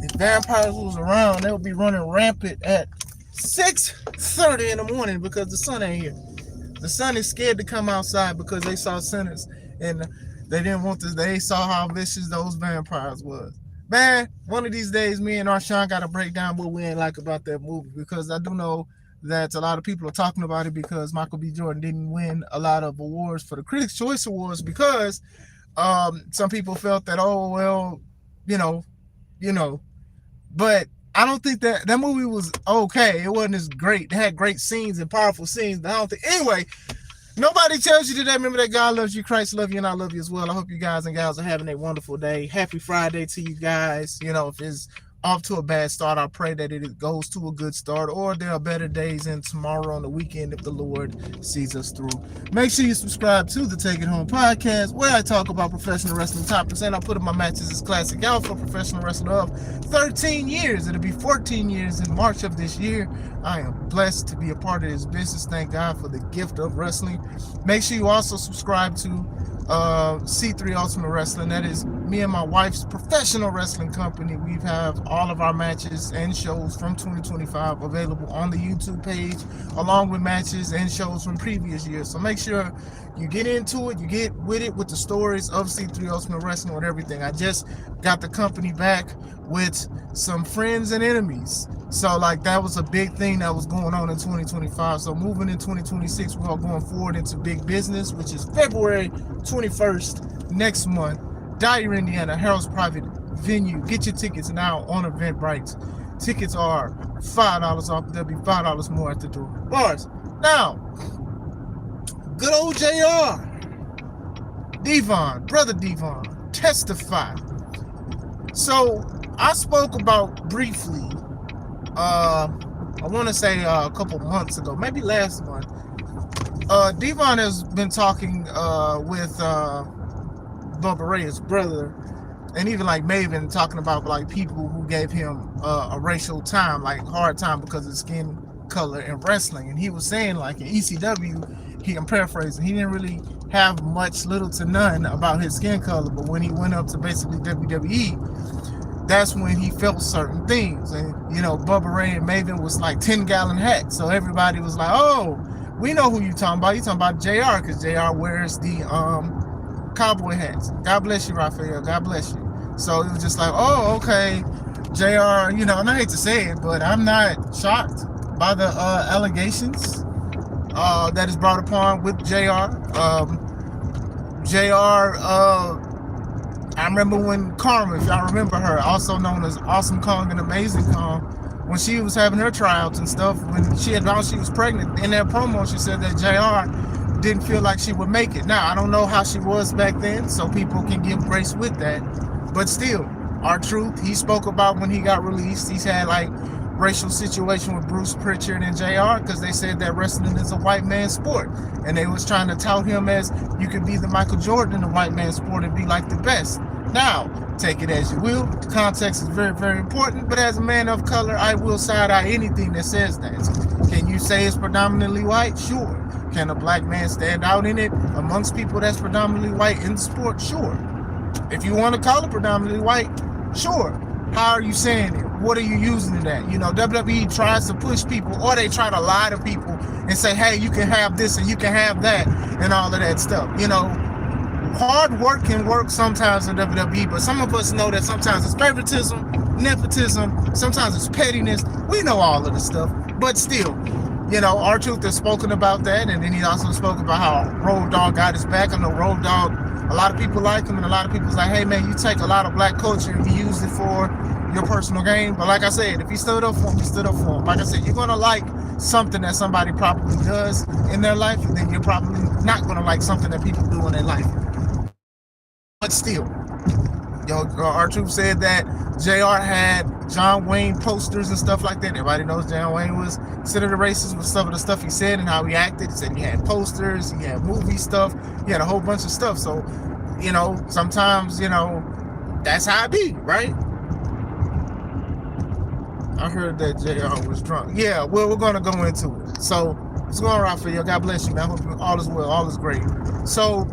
If vampires was around, they would be running rampant at 6:30 in the morning because the sun ain't here. The sun is scared to come outside because they saw sinners and they didn't want this. They saw how vicious those vampires was. Man, one of these days, me and Arshawn got to break down what we ain't like about that movie because I do know that a lot of people are talking about it because Michael B. Jordan didn't win a lot of awards for the Critics' Choice Awards because some people felt that, oh, well, you know, but I don't think that movie was okay. It wasn't as great. It had great scenes and powerful scenes, but I don't think. Anyway, nobody tells you today. Remember that God loves you, Christ loves you, and I love you as well. I hope you guys and gals are having a wonderful day. Happy Friday to you guys. If it's off to a bad start, I pray that it goes to a good start, or there are better days in tomorrow on the weekend if the Lord sees us through. Make sure you subscribe to the Take It Home podcast, where I talk about professional wrestling topics, and I put in my matches as Classic Alpha, professional wrestler of 13 years. It'll be 14 years in March of this year. I am blessed to be a part of this business. Thank God for the gift of wrestling. Make sure you also subscribe to C3 Ultimate Wrestling. That is me and my wife's professional wrestling company. We have all of our matches and shows from 2025 available on the YouTube page, along with matches and shows from previous years. So make sure you get into it, you get with it with the stories of C3 Ultimate Wrestling, with everything. I just got the company back with some friends and enemies. So that was a big thing that was going on in 2025. So moving in 2026, we're going forward into big business, which is February 21st next month. Dyer, Indiana, Harold's Private Venue. Get your tickets now on Eventbrite. Tickets are $5 off. There'll be $5 more at the door. Bars. Now, good old JR. Dvon, brother Dvon, testify. So I spoke about briefly, I want to say a couple months ago, maybe last month. Dvon has been talking with Bubba Ray, his brother, and even Maven, talking about people who gave him a racial time, hard time because of skin color in wrestling. And he was saying in ECW, I'm paraphrasing, he didn't really have much, little to none about his skin color, but when he went up to basically WWE, that's when he felt certain things. And Bubba Ray and Maven was 10-gallon hats, so everybody was like, oh, we know who you talking about. You talking about JR, because JR wears the cowboy hats. God bless you, Raphael. God bless you. So it was just oh, okay, JR, and I hate to say it, but I'm not shocked by the allegations that is brought upon with JR. I remember when Karma, if y'all remember her, also known as Awesome Kong and Amazing Kong, when she was having her tryouts and stuff, when she announced she was pregnant, in that promo, she said that JR didn't feel like she would make it. Now, I don't know how she was back then, so people can give grace with that. But still, R-Truth, he spoke about when he got released, he's had racial situation with Bruce Pritchard and JR because they said that wrestling is a white man's sport, and they was trying to tout him as you could be the Michael Jordan in the white man's sport and be the best. Now, take it as you will. Context is very, very important, but as a man of color, I will side-eye anything that says that. Can you say it's predominantly white? Sure. Can a black man stand out in it amongst people that's predominantly white in the sport? Sure. If you want to call it predominantly white, sure. How are you saying it? What are you using it at? WWE tries to push people, or they try to lie to people and say, hey, you can have this and you can have that and all of that stuff. Hard work can work sometimes in WWE, but some of us know that sometimes it's favoritism, nepotism, sometimes it's pettiness. We know all of the stuff, but still, R-Truth has spoken about that, and then he also spoke about how Road Dogg got his back. I know Road Dogg, a lot of people like him, and a lot of people's like, hey man, you take a lot of black culture and you use it for your personal gain. But like I said, if he stood up for him, he stood up for him. Like I said, you're gonna like something that somebody probably does in their life, and then you're probably not gonna like something that people do in their life. But still, R-Truth said that JR had John Wayne posters and stuff like that. Everybody knows John Wayne was considered a racist with some of the stuff he said and how he acted. He said he had posters, he had movie stuff, he had a whole bunch of stuff. So, sometimes, that's how it be, right? I heard that JR was drunk. Yeah, well, we're going to go into it. So, what's going on, Raphael? God bless you, man. I hope all is well, all is great. So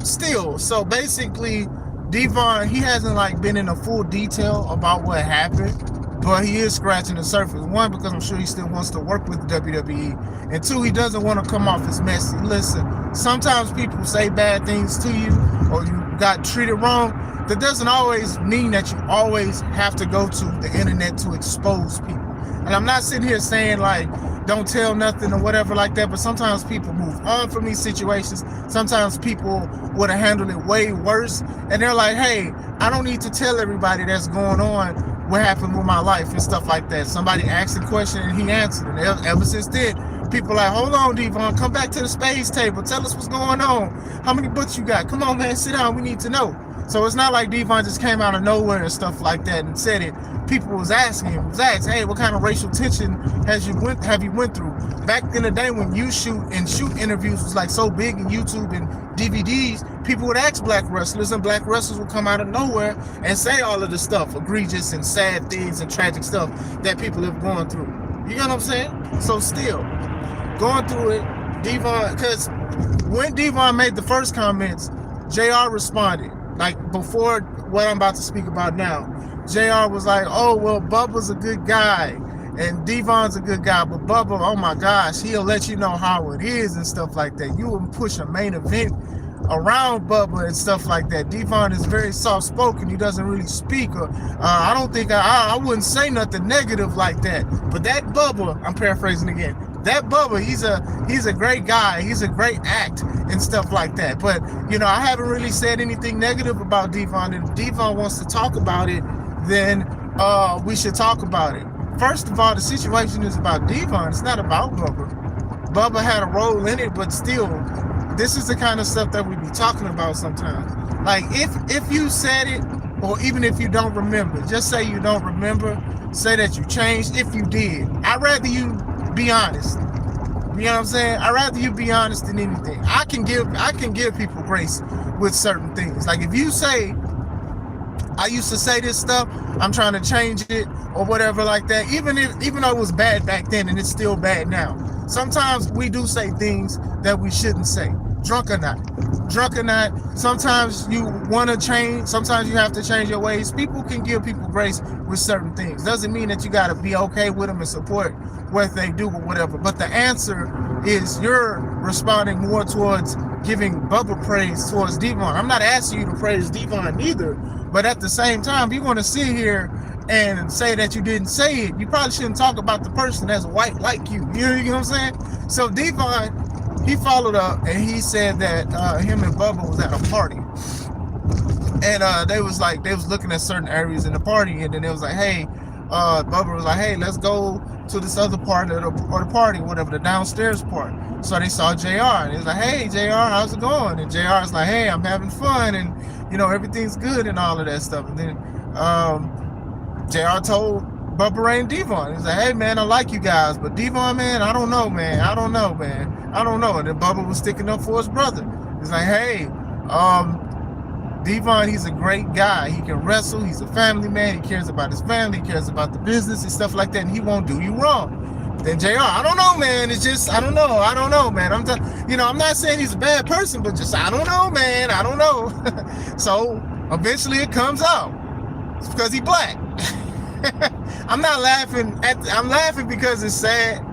basically, Dvon, he hasn't been in a full detail about what happened, but he is scratching the surface. One, because I'm sure he still wants to work with WWE, and two, he doesn't want to come off as messy. Listen, sometimes people say bad things to you, or you got treated wrong. That doesn't always mean that you always have to go to the internet to expose people. And I'm not sitting here saying like, don't tell nothing or whatever like that, but sometimes people move on from these situations. Sometimes people would have handled it way worse, and they're like, hey, I don't need to tell everybody that's going on what happened with my life and stuff like that. Somebody asked a question and he answered it. And ever since then, people are like, hold on, Dvon, come back to the spades table. Tell us what's going on. How many books you got? Come on, man, sit down. We need to know. So it's not like Dvon just came out of nowhere and stuff like that and said it. People was asking him, hey, what kind of racial tension have you went through? Back in the day when you shoot interviews was like so big in YouTube and DVDs, people would ask black wrestlers, and black wrestlers would come out of nowhere and say all of the stuff, egregious and sad things and tragic stuff that people have gone through. You know what I'm saying? So still, going through it, Dvon, because when Dvon made the first comments, JR responded. Like before what I'm about to speak about now, JR was like, oh, well, Bubba's a good guy and Dvon's a good guy, but Bubba, oh my gosh, he'll let you know how it is and stuff like that. You wouldn't push a main event around Bubba and stuff like that. Dvon is very soft-spoken. He doesn't really speak. Or I don't think I wouldn't say nothing negative like that. But that Bubba, I'm paraphrasing again, that Bubba, he's a great guy. He's a great act and stuff like that. But, you know, I haven't really said anything negative about Dvon. And if Dvon wants to talk about it, then we should talk about it. First of all, the situation is about Dvon. It's not about Bubba. Bubba had a role in it, but still, this is the kind of stuff that we be talking about sometimes. Like, if you said it, or even if you don't remember, just say you don't remember, say that you changed if you did. I'd rather you be honest. You know what I'm saying? I'd rather you be honest than anything. I can give people grace with certain things. Like if you say, I used to say this stuff, I'm trying to change it or whatever like that, even though it was bad back then and it's still bad now. Sometimes we do say things that we shouldn't say. Drunk or not. Sometimes you want to change. Sometimes you have to change your ways. People can give people grace with certain things. Doesn't mean that you got to be okay with them and support what they do or whatever. But the answer is you're responding more towards giving Bubba praise towards Dvon. I'm not asking you to praise Dvon either. But at the same time, you want to sit here and say that you didn't say it, you probably shouldn't talk about the person that's white like you. You know what I'm saying? So Dvon, he followed up and he said that him and Bubba was at a party. And they was looking at certain areas in the party, and then it was like, hey, Bubba was like, hey, let's go to this other part of the party, whatever, the downstairs part. So they saw JR, and he was like, hey, JR, how's it going? And JR is like, hey, I'm having fun, and you know, everything's good and all of that stuff. And then JR told Bubba Ray and Dvon, he's like, hey man, I like you guys, but Dvon, man, I don't know. And then Bubba was sticking up for his brother. He's like, hey, Dvon, he's a great guy. He can wrestle. He's a family man. He cares about his family. He cares about the business and stuff like that. And he won't do you wrong. Then JR, I don't know, man. It's just, I don't know, man. I'm not saying he's a bad person, but just, I don't know, man. I don't know. So eventually it comes out. It's because he's black. I'm laughing because it's sad,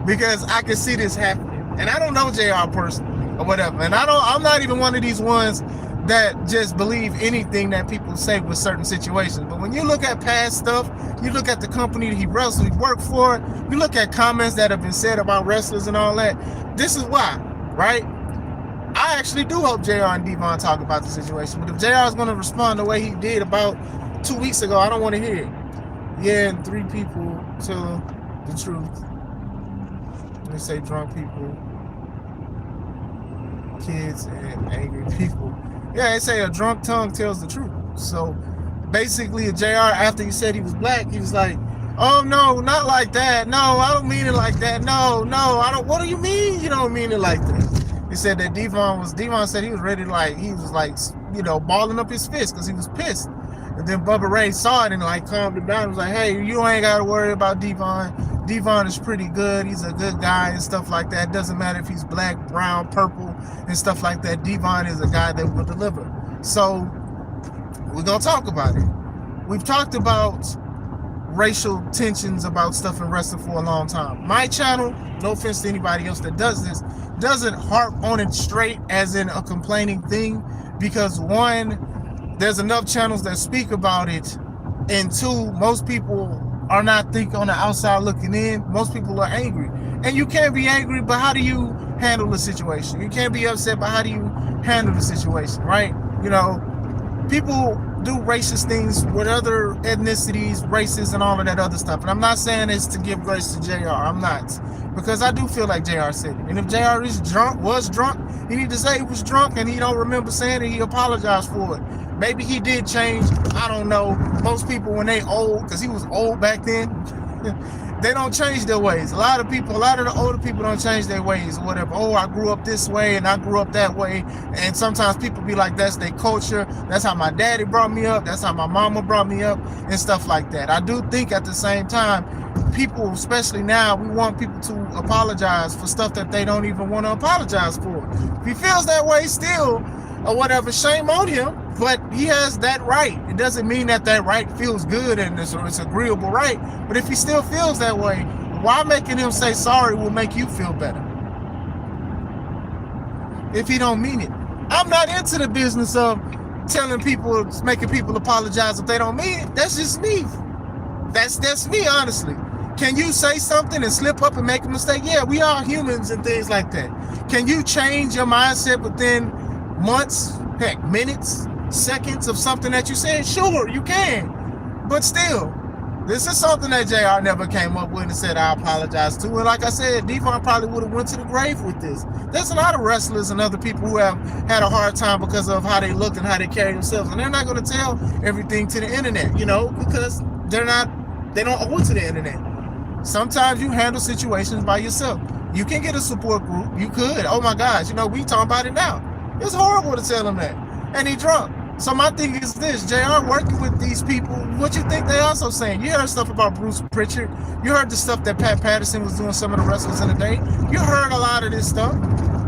because I can see this happening. And I don't know JR personally or whatever. And I'm not even one of these ones that just believe anything that people say with certain situations. But when you look at past stuff, you look at the company that he worked for, you look at comments that have been said about wrestlers and all that, this is why, right? I actually do hope JR and Dvon talk about the situation. But if JR is going to respond the way he did about 2 weeks ago, I don't want to hear it. Yeah, and 3 people tell the truth. They say drunk people, kids, and angry people. Yeah, they say a drunk tongue tells the truth. So basically, JR, after he said he was black, he was like, oh no, not like that. No, I don't mean it like that. No, I don't. What do you mean you don't mean it like that? He said that Dvon said he was ready to he was balling up his fist because he was pissed. And then Bubba Ray saw it and calmed him down. He was like, hey, you ain't got to worry about Dvon. Dvon is pretty good. He's a good guy and stuff like that. It doesn't matter if he's black, brown, purple, and stuff like that. Dvon is a guy that will deliver. So we're going to talk about it. We've talked about racial tensions about stuff in wrestling for a long time. My channel, no offense to anybody else that does this, doesn't harp on it straight as in a complaining thing, because one, there's enough channels that speak about it, and two, most people are not thinking on the outside looking in. Most people are angry, and you can't be angry, but how do you handle the situation? You can't be upset, but how do you handle the situation, right? You know, people do racist things with other ethnicities, races, and all of that other stuff. And I'm not saying this to give grace to JR. I'm not. Because I do feel like JR said it. And if JR was drunk, he need to say he was drunk and he don't remember saying it, he apologized for it. Maybe he did change. I don't know. Most people, when they old, because he was old back then, they don't change their ways. A lot of the older people don't change their ways or whatever. Oh, I grew up this way and I grew up that way. And sometimes people be like, that's their culture. That's how my daddy brought me up. That's how my mama brought me up and stuff like that. I do think at the same time, people, especially now, we want people to apologize for stuff that they don't even want to apologize for. If he feels that way still or whatever, shame on him. But he has that right. It doesn't mean that right feels good and it's agreeable right. But if he still feels that way, why making him say sorry will make you feel better? If he don't mean it. I'm not into the business of telling people, making people apologize if they don't mean it. That's just me. That's me, honestly. Can you say something and slip up and make a mistake? Yeah, we are humans and things like that. Can you change your mindset within months, heck, minutes, seconds of something that you said? Sure, you can. But still, this is something that JR never came up with and said, I apologize to. And like I said, Dvon probably would have went to the grave with this. There's a lot of wrestlers and other people who have had a hard time because of how they look and how they carry themselves. And they're not going to tell everything to the internet, you know, because they don't owe it to the internet. Sometimes you handle situations by yourself. You can get a support group. You could. Oh my gosh, you know, we talking about it now. It's horrible to tell him that. And he drunk. So my thing is this, JR working with these people, what you think they also saying? You heard stuff about Bruce Pritchard. You heard the stuff that Pat Patterson was doing, some of the wrestlers in the day. You heard a lot of this stuff.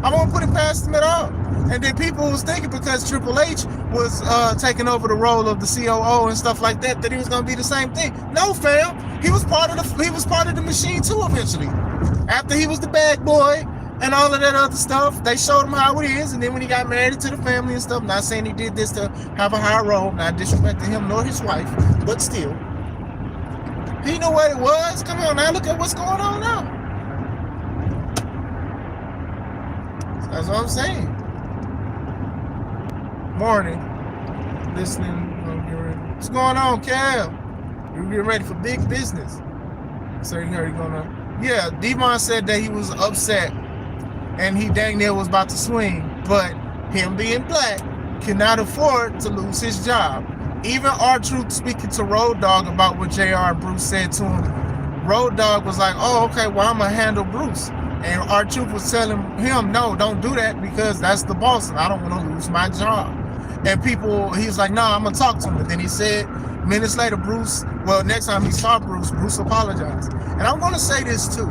I won't put it past him at all. And then people was thinking because Triple H was taking over the role of the COO and stuff like that, that he was gonna be the same thing. No, fam. He was part of the machine too eventually. After he was the bad boy and all of that other stuff, they showed him how it is. And then when he got married to the family and stuff, not saying he did this to have a high role, not disrespecting him nor his wife, but still, he knew what it was. Come on now, look at what's going on now. That's what I'm saying. Morning. Listening. What's going on, Cal? You're getting ready for big business. So you heard yeah, Dvon said that he was upset and he dang near was about to swing, but him being black cannot afford to lose his job. Even R-Truth speaking to Road Dogg about what JR and Bruce said to him, Road Dogg was like, oh, okay, well, I'm going to handle Bruce. And R-Truth was telling him, no, don't do that because that's the boss and I don't want to lose my job. And he was like, no, I'm going to talk to him. But then he said, minutes later, next time he saw Bruce apologized. And I'm going to say this too.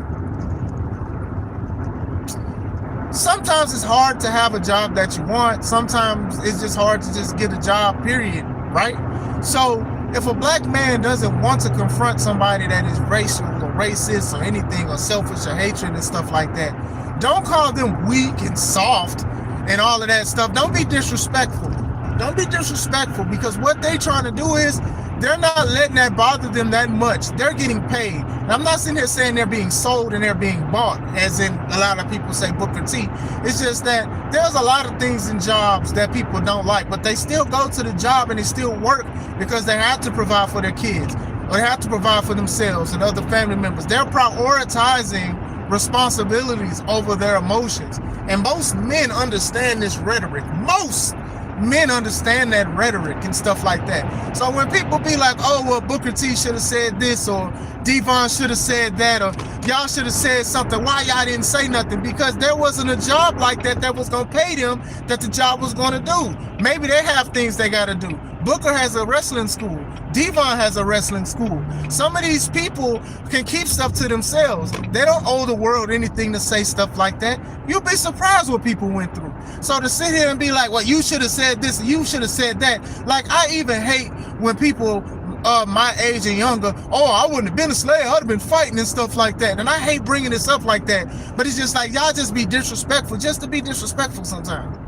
Sometimes it's hard to have a job that you want. Sometimes it's just hard to just get a job, period, right? So if a black man doesn't want to confront somebody that is racial or racist or anything or selfish or hatred and stuff like that, don't call them weak and soft and all of that stuff. Don't be disrespectful. Don't be disrespectful because what they trying to do is they're not letting that bother them that much. They're getting paid. And I'm not sitting here saying they're being sold and they're being bought, as in a lot of people say Booker T. It's just that there's a lot of things in jobs that people don't like, but they still go to the job and they still work because they have to provide for their kids or they have to provide for themselves and other family members. They're prioritizing responsibilities over their emotions. And most men understand this rhetoric. Most men understand that rhetoric and stuff like that. So when people be like, oh, well, Booker T should have said this or Dvon should have said that or y'all should have said something, why y'all didn't say nothing? Because there wasn't a job like that was going to pay them that the job was going to do. Maybe they have things they got to do. Booker has a wrestling school. Dvon has a wrestling school. Some of these people can keep stuff to themselves. They don't owe the world anything to say stuff like that. You'll be surprised what people went through. So to sit here and be like, well, you should have said this, you should have said that. Like, I even hate when people my age and younger, oh, I wouldn't have been a slave, I'd have been fighting and stuff like that. And I hate bringing this up like that, but it's just like, y'all just be disrespectful, just to be disrespectful sometimes.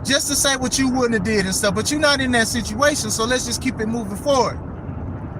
Just to say what you wouldn't have did and stuff, but you're not in that situation, so let's just keep it moving forward.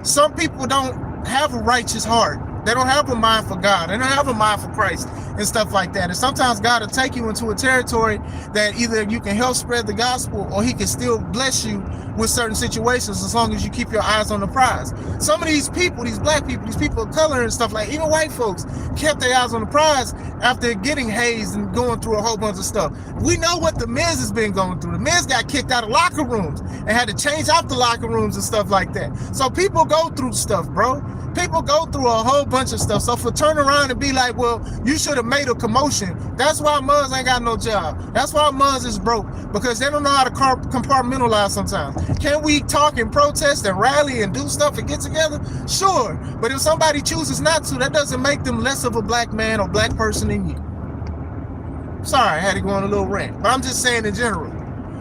Some people don't have a righteous heart. They don't have a mind for God. They don't have a mind for Christ and stuff like that. And sometimes God will take you into a territory that either you can help spread the gospel or he can still bless you with certain situations as long as you keep your eyes on the prize. Some of these people, these black people, these people of color and stuff, like even white folks, kept their eyes on the prize after getting hazed and going through a whole bunch of stuff. We know what the Miz has been going through. The Miz got kicked out of locker rooms and had to change out the locker rooms and stuff like that. So people go through stuff, bro. People go through a whole bunch of stuff. So for turn around and be like, well, you should have made a commotion. That's why Muzz ain't got no job. That's why Muzz is broke, because they don't know how to compartmentalize sometimes. Can we talk and protest and rally and do stuff and get together? Sure. But if somebody chooses not to, that doesn't make them less of a black man or black person than you. Sorry, I had to go on a little rant. But I'm just saying in general.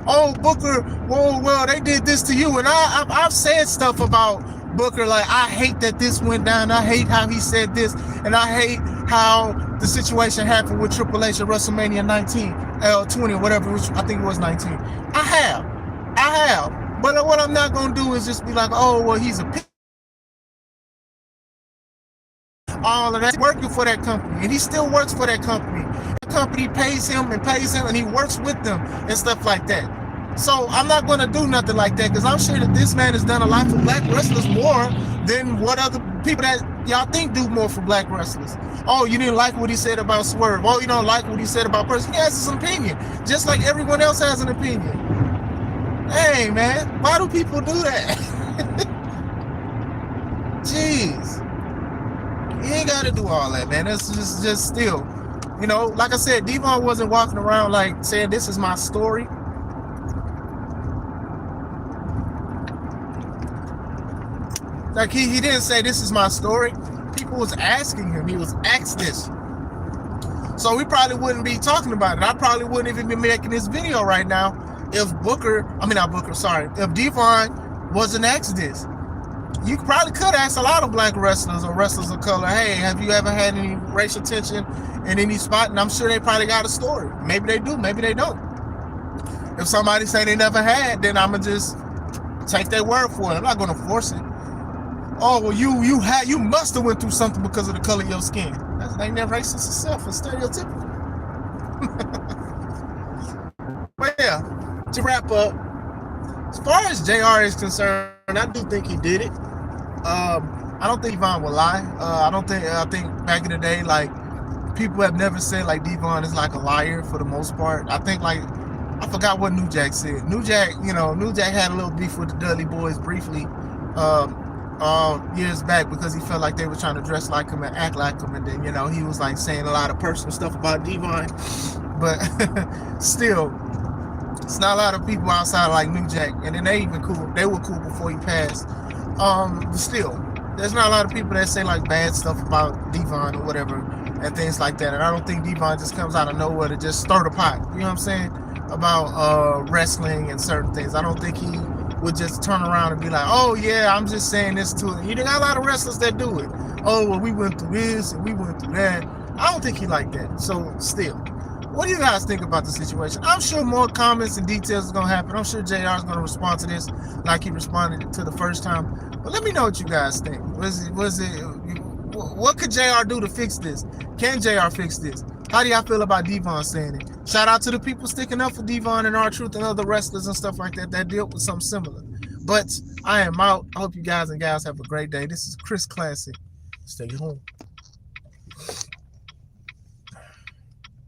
Oh, Booker, well, they did this to you. And I've said stuff about Booker, like, I hate that this went down. I hate how he said this. And I hate how the situation happened with Triple H at WrestleMania 20 or whatever, which I think it was 19. I have. But what I'm not going to do is just be like, oh, well, he's a pig. All of that, working for that company. And he still works for that company. The company pays him, and he works with them and stuff like that. So I'm not going to do nothing like that, because I'm sure that this man has done a lot for black wrestlers more than what other people that y'all think do more for black wrestlers. Oh, you didn't like what he said about Swerve. Oh, you don't like what he said about Person. He has his opinion, just like everyone else has an opinion. Hey, man, why do people do that? Jeez. You ain't got to do all that, man. That's just still, you know, like I said, Dvon wasn't walking around like saying, this is my story. Like he didn't say, this is my story. People was asking him. He was asked this. So we probably wouldn't be talking about it. I probably wouldn't even be making this video right now if if Dvon wasn't asked this. You probably could ask a lot of black wrestlers or wrestlers of color, hey, have you ever had any racial tension in any spot? And I'm sure they probably got a story. Maybe they do, maybe they don't. If somebody say they never had, then I'm going to just take their word for it. I'm not going to force it. Oh, well, you must have went through something because of the color of your skin. That's ain't that racist itself. It's stereotypical. But yeah, to wrap up, as far as JR is concerned, I do think he did it. I don't think Dvon will lie. I think back in the day, like, people have never said like Dvon is like a liar for the most part. I think, like, I forgot what New Jack said. New Jack had a little beef with the Dudley Boys briefly years back because he felt like they were trying to dress like him and act like him, and then, he was like saying a lot of personal stuff about Dvon. But still, it's not a lot of people outside like New Jack, and then they were cool before he passed. But still, there's not a lot of people that say like bad stuff about Dvon or whatever and things like that. And I don't think Dvon just comes out of nowhere to just stir the pot. You know what I'm saying? About wrestling and certain things. I don't think he would just turn around and be like, oh yeah, I'm just saying this to it. You got a lot of wrestlers that do it. Oh, well, we went through this and we went through that. I don't think he like that. So still, what do you guys think about the situation? I'm sure more comments and details is going to happen. I'm sure JR is going to respond to this like he responded to the first time. But let me know what you guys think. What could JR do to fix this? Can JR fix this? How do y'all feel about Dvon saying it? Shout out to the people sticking up for Dvon and R-Truth and other wrestlers and stuff like that deal with something similar. But I am out. I hope you guys and gals have a great day. This is Chris Classic. Stay home.